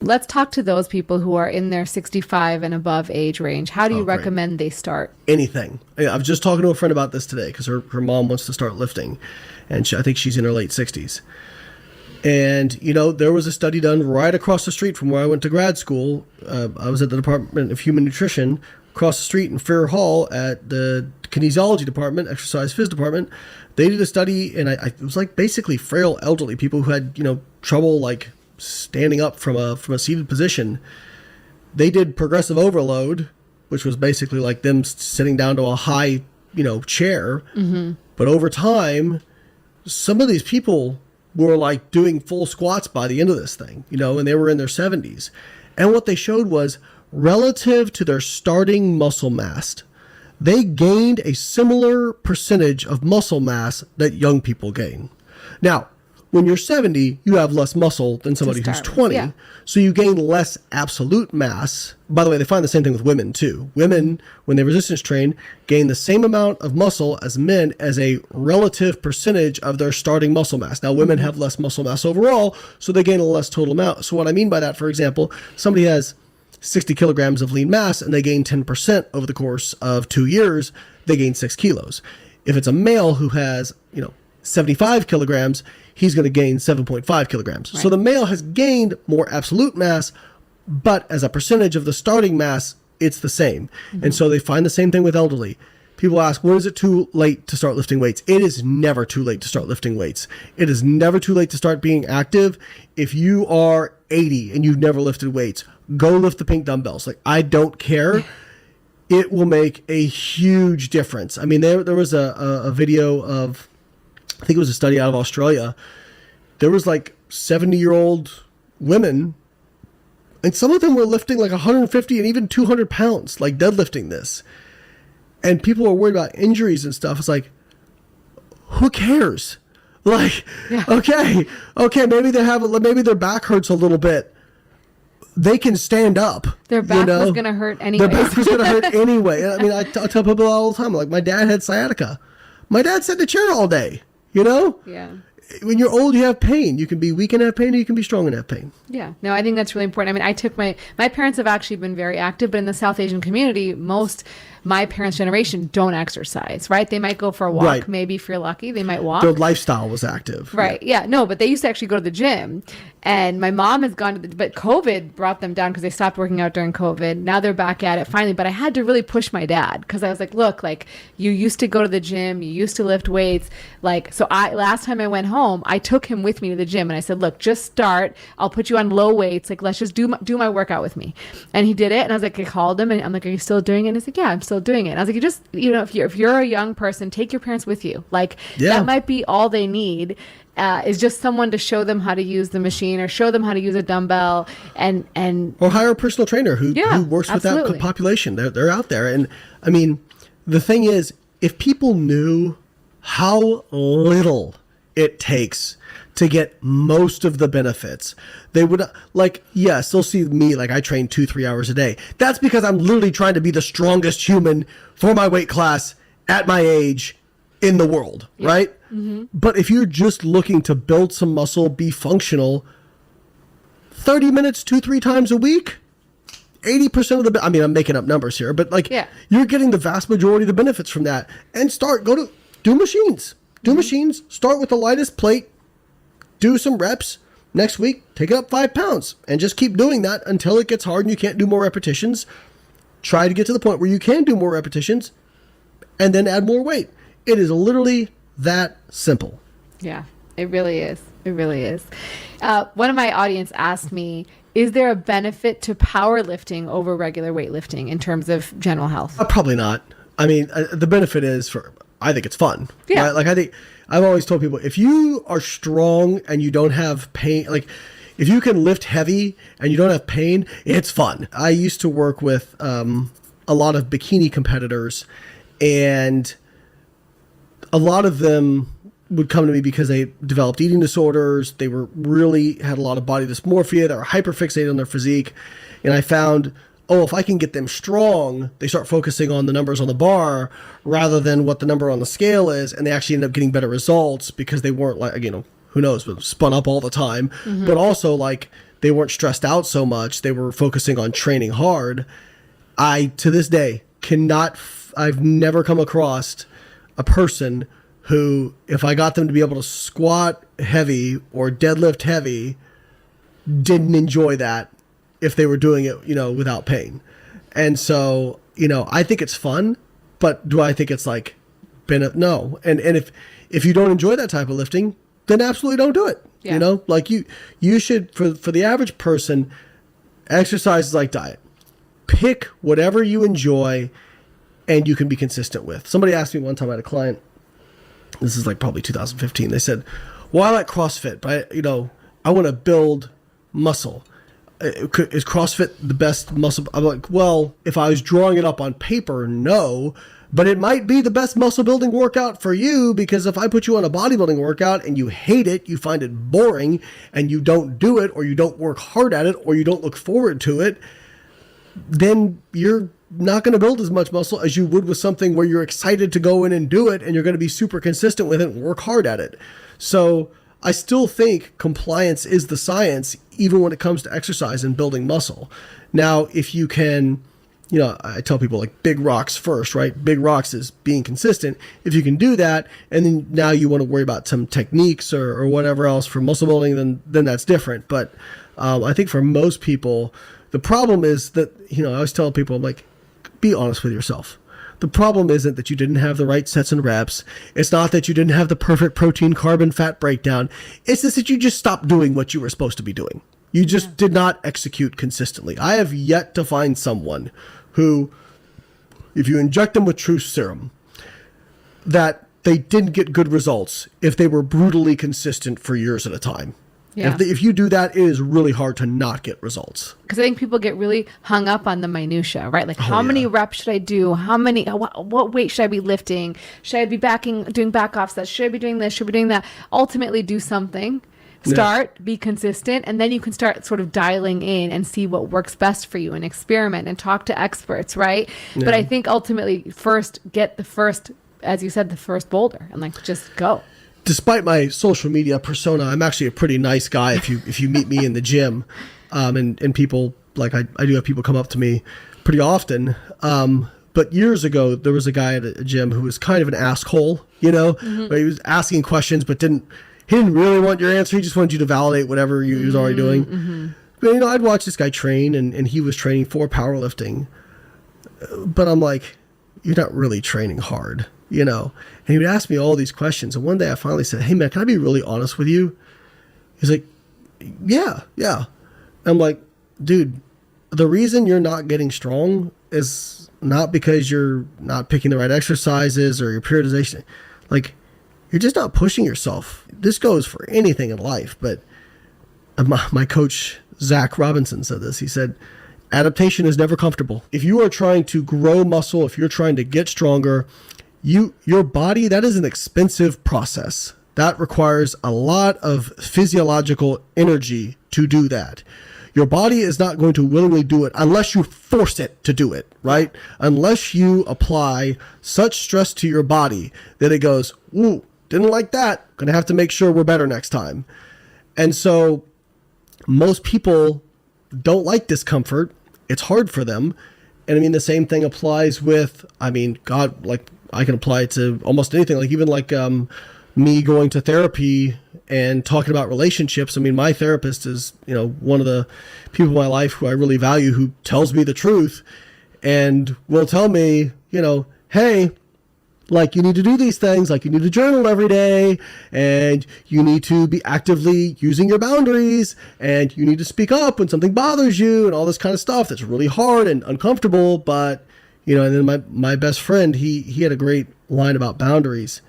Let's talk to those people who are in their 65 and above age range. How do you recommend they start? Anything. I was just talking to a friend about this today because her mom wants to start lifting, and I think she's in her late 60s. And, you know, there was a study done right across the street from where I went to grad school. I was at the Department of Human Nutrition across the street in Fair Hall at the kinesiology department, exercise phys department. They did a study, and it was like basically frail elderly people who had, you know, trouble like standing up from a seated position. They did progressive overload, which was basically like them sitting down to a high, you know, chair. Mm-hmm. But over time, some of these people were like doing full squats by the end of this thing, you know, and they were in their 70s. And what they showed was relative to their starting muscle mass, they gained a similar percentage of muscle mass that young people gain. Now, when you're 70, you have less muscle than somebody who's 20. Yeah. So you gain less absolute mass. By the way, they find the same thing with women too. Women, when they resistance train, gain the same amount of muscle as men as a relative percentage of their starting muscle mass. Now, women have less muscle mass overall, so they gain a less total amount. So what I mean by that, for example, somebody has 60 kilograms of lean mass and they gain 10% over the course of 2 years, they gain 6 kilos. If it's a male who has, you know, 75 kilograms, he's going to gain 7.5 kilograms. Right. So the male has gained more absolute mass, but as a percentage of the starting mass, it's the same. Mm-hmm. And so they find the same thing with elderly. People ask, when is it too late to start lifting weights? It is never too late to start lifting weights. It is never too late to start being active. If you are 80 and you've never lifted weights, go lift the pink dumbbells. Like, I don't care. It will make a huge difference. I mean, there was a video of, I think it was a study out of Australia. There was like 70-year-old women, and some of them were lifting like 150 and even 200 pounds, like deadlifting this. And people are worried about injuries and stuff. It's like, who cares? Like, yeah. okay, maybe maybe their back hurts a little bit. They can stand up. Their back was going to hurt anyway. Their back was going to hurt anyway. I mean, I tell people all the time, like, my dad had sciatica. My dad sat in the chair all day. You know? Yeah. When you're old, you have pain. You can be weak and have pain, or you can be strong and have pain. Yeah. No, I think that's really important. I mean, I took my parents have actually been very active, but in the South Asian community, my parents' generation don't exercise, right? They might go for a walk, right. Maybe if you're lucky, they might walk. Their lifestyle was active. Right. Yeah. No, but they used to actually go to the gym. And my mom has gone to but COVID brought them down because they stopped working out during COVID. Now they're back at it finally. But I had to really push my dad because I was like, look, like, you used to go to the gym, you used to lift weights. Like, so last time I went home, I took him with me to the gym and I said, look, just start. I'll put you on low weights. Like, let's just do my workout with me. And he did it. And I was like, I called him and I'm like, are you still doing it? And he's like, yeah, I'm still doing it. And I was like, you just, you know, if you're a young person, take your parents with you. Like, that might be all they need. Is just someone to show them how to use the machine or show them how to use a dumbbell and or hire a personal trainer who works with that population. They're out there. And I mean, the thing is, if people knew how little it takes to get most of the benefits, they would, like, yes, they'll see me, like, I train 2-3 hours a day. That's because I'm literally trying to be the strongest human for my weight class at my age in the world, right? Mm-hmm. But if you're just looking to build some muscle, be functional, 30 minutes 2-3 times a week, 80% of the, I mean, I'm making up numbers here, but like, you're getting the vast majority of the benefits from that. And do machines. Do machines. Start with the lightest plate, do some reps. Next week, take it up 5 pounds and just keep doing that until it gets hard and you can't do more repetitions. Try to get to the point where you can do more repetitions and then add more weight. It is literally that simple. Yeah, it really is. It really is. One of my audience asked me, is there a benefit to powerlifting over regular weightlifting in terms of general health? Probably not. I mean, the benefit is I think it's fun. Yeah. Right? Like, I think I've always told people, if you are strong and you don't have pain, like, if you can lift heavy and you don't have pain, it's fun. I used to work with a lot of bikini competitors, and a lot of them would come to me because they developed eating disorders. They had a lot of body dysmorphia. They were hyperfixated on their physique. And I found, if I can get them strong, they start focusing on the numbers on the bar rather than what the number on the scale is. And they actually end up getting better results because they weren't, like, you know, who knows, but spun up all the time. Mm-hmm. But also, like, they weren't stressed out so much. They were focusing on training hard. I, to this day, I've never come across a person who, if I got them to be able to squat heavy or deadlift heavy, didn't enjoy that if they were doing it, without pain. And so, I think it's fun, but do I think it's like, no. And if you don't enjoy that type of lifting, then absolutely don't do it. Yeah. Like you should, for the average person, exercise is like diet. Pick whatever you enjoy and you can be consistent with. Somebody asked me one time, I had a client, this is like probably 2015. They said, well, I like CrossFit, but I want to build muscle. Is CrossFit the best muscle? I'm like, well, if I was drawing it up on paper, no, but it might be the best muscle building workout for you, because if I put you on a bodybuilding workout and you hate it, you find it boring, and you don't do it, or you don't work hard at it, or you don't look forward to it, then you're not going to build as much muscle as you would with something where you're excited to go in and do it, and you're going to be super consistent with it and work hard at it. So I still think compliance is the science, even when it comes to exercise and building muscle. Now, if you can, I tell people like big rocks first, right? Big rocks is being consistent. If you can do that, and then now you want to worry about some techniques or whatever else for muscle building, then that's different. But I think for most people, the problem is that, I always tell people, I'm like, be honest with yourself. The problem isn't that you didn't have the right sets and reps. It's not that you didn't have the perfect protein, carb, and fat breakdown. It's just that you just stopped doing what you were supposed to be doing. You just did not execute consistently. I have yet to find someone who, if you inject them with truth serum, that they didn't get good results if they were brutally consistent for years at a time. Yeah. If you do that, it is really hard to not get results. Because I think people get really hung up on the minutia, right? Like, how many reps should I do? What weight should I be lifting? Should I be doing back offsets? Should I be doing this? Should I be doing that? Ultimately, do something. Start, be consistent, and then you can start sort of dialing in and see what works best for you and experiment and talk to experts, right? Yeah. But I think ultimately, first, as you said, the first boulder, and like, just go. Despite my social media persona, I'm actually a pretty nice guy if you meet me in the gym. And people, like I do have people come up to me pretty often. But years ago, there was a guy at a gym who was kind of an asshole, where he was asking questions, but he didn't really want your answer. He just wanted you to validate whatever he was already doing. Mm-hmm. But, I'd watch this guy train, and he was training for powerlifting. But I'm like, you're not really training hard. And he would ask me all these questions. And one day I finally said, hey man, can I be really honest with you? He's like, yeah. I'm like, dude, the reason you're not getting strong is not because you're not picking the right exercises or your periodization. Like, you're just not pushing yourself. This goes for anything in life. But my coach, Zach Robinson, said this. He said, adaptation is never comfortable. If you are trying to grow muscle, if you're trying to get stronger, your body, that is an expensive process. That requires a lot of physiological energy to do that. Your body is not going to willingly do it unless you force it to do it, right? Unless you apply such stress to your body that it goes, ooh, didn't like that. Gonna have to make sure we're better next time. And so most people don't like discomfort. It's hard for them. And the same thing applies with, God, like, I can apply it to almost anything, like even like me going to therapy and talking about relationships. My therapist is, one of the people in my life who I really value, who tells me the truth and will tell me, hey, like, you need to do these things, like you need to journal every day, and you need to be actively using your boundaries, and you need to speak up when something bothers you, and all this kind of stuff that's really hard and uncomfortable. But and then my best friend, he had a great line about boundaries,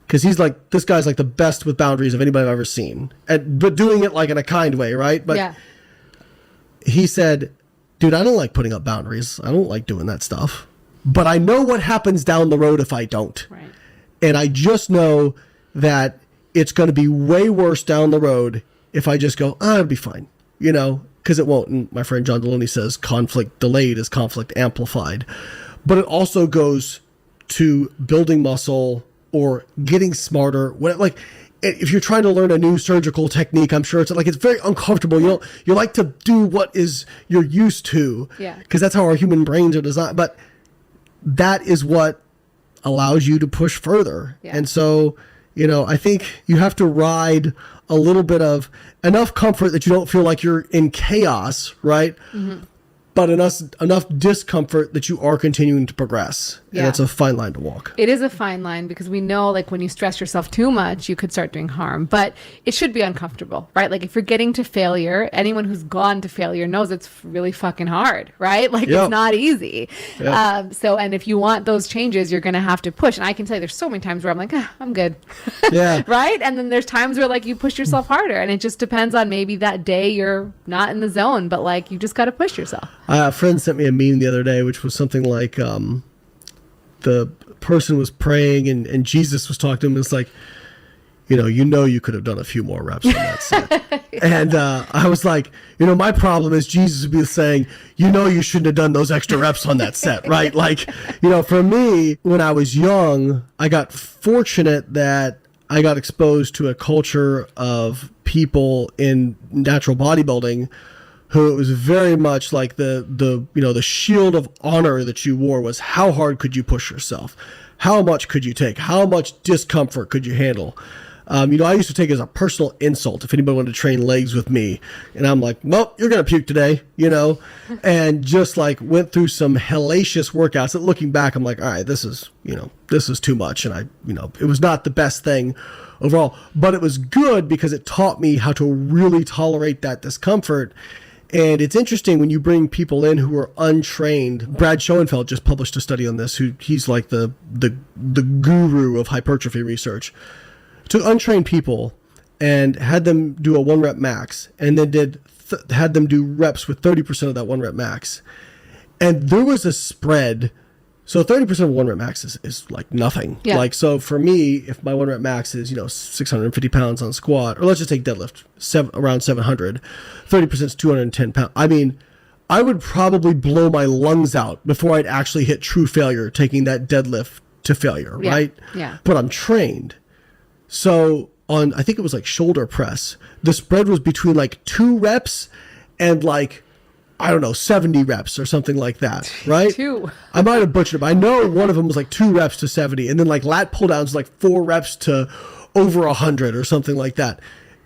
because he's like, this guy's like the best with boundaries of anybody I've ever seen, but doing it like in a kind way, right? But yeah. He said, dude, I don't like putting up boundaries. I don't like doing that stuff, but I know what happens down the road if I don't. Right. And I just know that it's going to be way worse down the road if I just go, it'll be fine, because it won't. And my friend John Deloney says conflict delayed is conflict amplified. But it also goes to building muscle or getting smarter. Like, if you're trying to learn a new surgical technique, I'm sure it's very uncomfortable. You like to do what you're used to, because that's how our human brains are designed. But that is what allows you to push further. And so, I think you have to ride a little bit of enough comfort that you don't feel like you're in chaos, right? But enough discomfort that you are continuing to progress. And that's a fine line to walk. It is a fine line, because we know, like, when you stress yourself too much, you could start doing harm. But it should be uncomfortable, right? Like, if you're getting to failure, anyone who's gone to failure knows it's really fucking hard, right? Like, it's not easy. And if you want those changes, you're going to have to push. And I can tell you, there's so many times where I'm like, I'm good. Right? And then there's times where, like, you push yourself harder. And it just depends on, maybe that day you're not in the zone, but, like, you just got to push yourself. A friend sent me a meme the other day, which was something like, the person was praying and Jesus was talking to him. It's like, you could have done a few more reps on that set. And I was like, my problem is Jesus would be saying, you shouldn't have done those extra reps on that set, right? Like, for me, when I was young, I got fortunate that I got exposed to a culture of people in natural bodybuilding who it was very much like the shield of honor that you wore was, how hard could you push yourself? How much could you take? How much discomfort could you handle? I used to take it as a personal insult if anybody wanted to train legs with me. And I'm like, well, you're going to puke today, and just like went through some hellacious workouts that, looking back, I'm like, all right, this is too much. And it was not the best thing overall, but it was good because it taught me how to really tolerate that discomfort. And it's interesting when you bring people in who are untrained. Brad Schoenfeld just published a study on this. He's like the guru of hypertrophy research. Took untrained people and had them do a 1-rep max, and then had them do reps with 30% of that 1-rep max. And there was a spread. So 30% of 1-rep max is like nothing. Like, so for me, if my 1-rep max is, 650 pounds on squat, or let's just take deadlift, around 700, 30% is 210 pounds. I mean, I would probably blow my lungs out before I'd actually hit true failure taking that deadlift to failure, right? But I'm trained. So I think it was like shoulder press, the spread was between like 2 reps and like, I don't know, 70 reps or something like that, right? 2. I might have butchered it, but I know one of them was like 2 reps to 70, and then like lat pull downs like 4 reps to over 100 or something like that.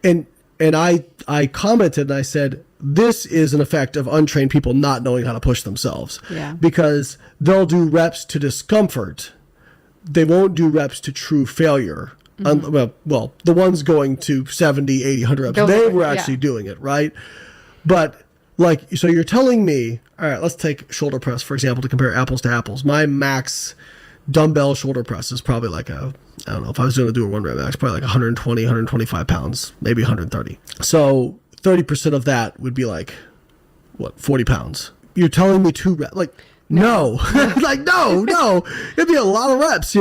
And I commented and I said, this is an effect of untrained people not knowing how to push themselves. Because they'll do reps to discomfort. They won't do reps to true failure. Well, the ones going to 70, 80, 100 reps, they were actually doing it, right? But like, so you're telling me, all right, let's take shoulder press, for example, to compare apples to apples. My max dumbbell shoulder press is probably like I don't know, if I was going to do a 1-rep max, probably like 120, 125 pounds, maybe 130. So 30% of that would be like, 40 pounds. You're telling me 2 reps? Like, no. Like, no. It'd be a lot of reps,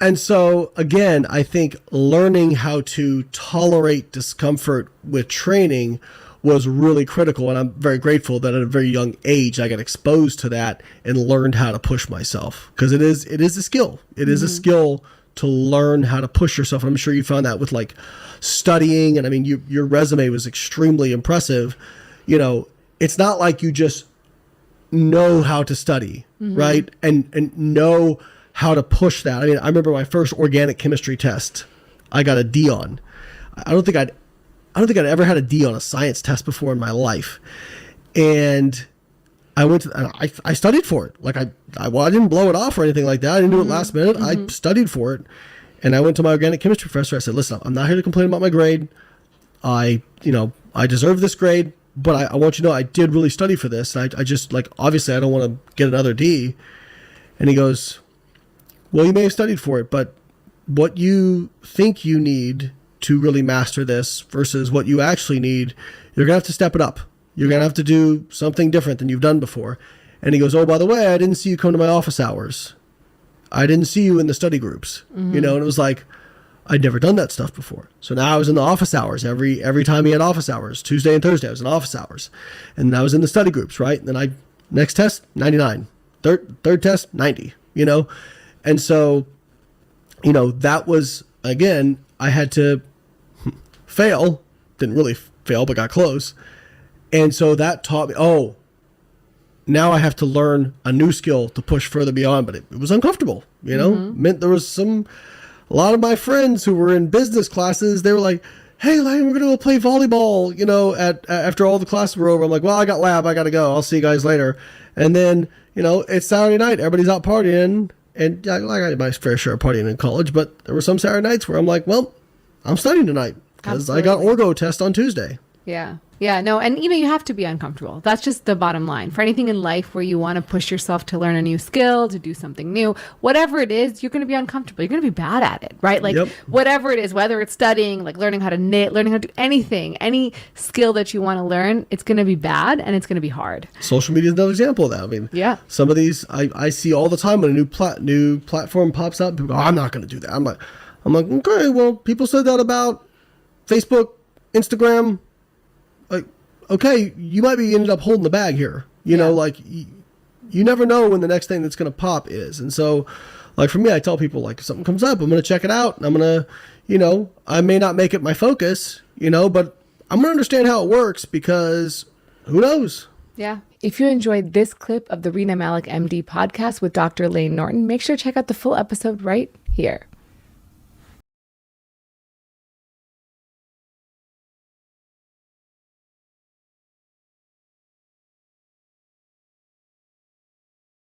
And so, again, I think learning how to tolerate discomfort with training was really critical. And I'm very grateful that at a very young age, I got exposed to that and learned how to push myself. Because it is a skill. It is a skill to learn how to push yourself. And I'm sure you found that with like studying. And I mean, your resume was extremely impressive. It's not like you just know how to study, right? And know how to push that. I mean, I remember my first organic chemistry test, I got a D on. I don't think I'd ever had a D on a science test before in my life. And I studied for it. Like I didn't blow it off or anything like that. I didn't do it last minute. I studied for it. And I went to my organic chemistry professor. I said, listen, I'm not here to complain about my grade. I deserve this grade, but I want you to know I did really study for this. And I just, like, obviously I don't want to get another D. And he goes, well, you may have studied for it, but what you think you need to really master this versus what you actually need, you're going to have to step it up. You're going to have to do something different than you've done before. And he goes, oh, by the way, I didn't see you come to my office hours. I didn't see you in the study groups, and it was like, I'd never done that stuff before. So now I was in the office hours every time he had office hours, Tuesday and Thursday, I was in office hours. And then I was in the study groups, right? And then next test, 99, third test, 90, And so, that was, again, I had to fail. Didn't really fail, but got close. And so that taught me, oh, now I have to learn a new skill to push further beyond. But it was uncomfortable, you know? Meant there was a lot of my friends who were in business classes, they were like, hey, Layne, we're going to go play volleyball, you know, after all the classes were over. I'm like, well, I got lab. I got to go. I'll see you guys later. And then, you know, it's Saturday night. Everybody's out partying. And I got my fair share of partying in college. But there were some Saturday nights where I'm like, well, I'm studying tonight because I got orgo test on Tuesday. Yeah. Yeah, no, and you have to be uncomfortable. That's just the bottom line. For anything in life where you want to push yourself to learn a new skill, to do something new, whatever it is, you're going to be uncomfortable. You're going to be bad at it, right? Like whatever it is, whether it's studying, like learning how to knit, learning how to do anything, any skill that you want to learn, it's going to be bad and it's going to be hard. Social media is another example of that. I mean, some of these I see all the time when a new platform pops up. People go, I'm not going to do that. I'm like, okay, well, people said that about Facebook, Instagram. Like, okay, you might be ended up holding the bag here. You know, like you never know when the next thing that's going to pop is. And so, like for me, I tell people, like, if something comes up, I'm going to check it out. And I'm going to, you know, I may not make it my focus, you know, but I'm going to understand how it works because who knows? Yeah. If you enjoyed this clip of the Rena Malik MD podcast with Dr. Layne Norton, make sure to check out the full episode right here.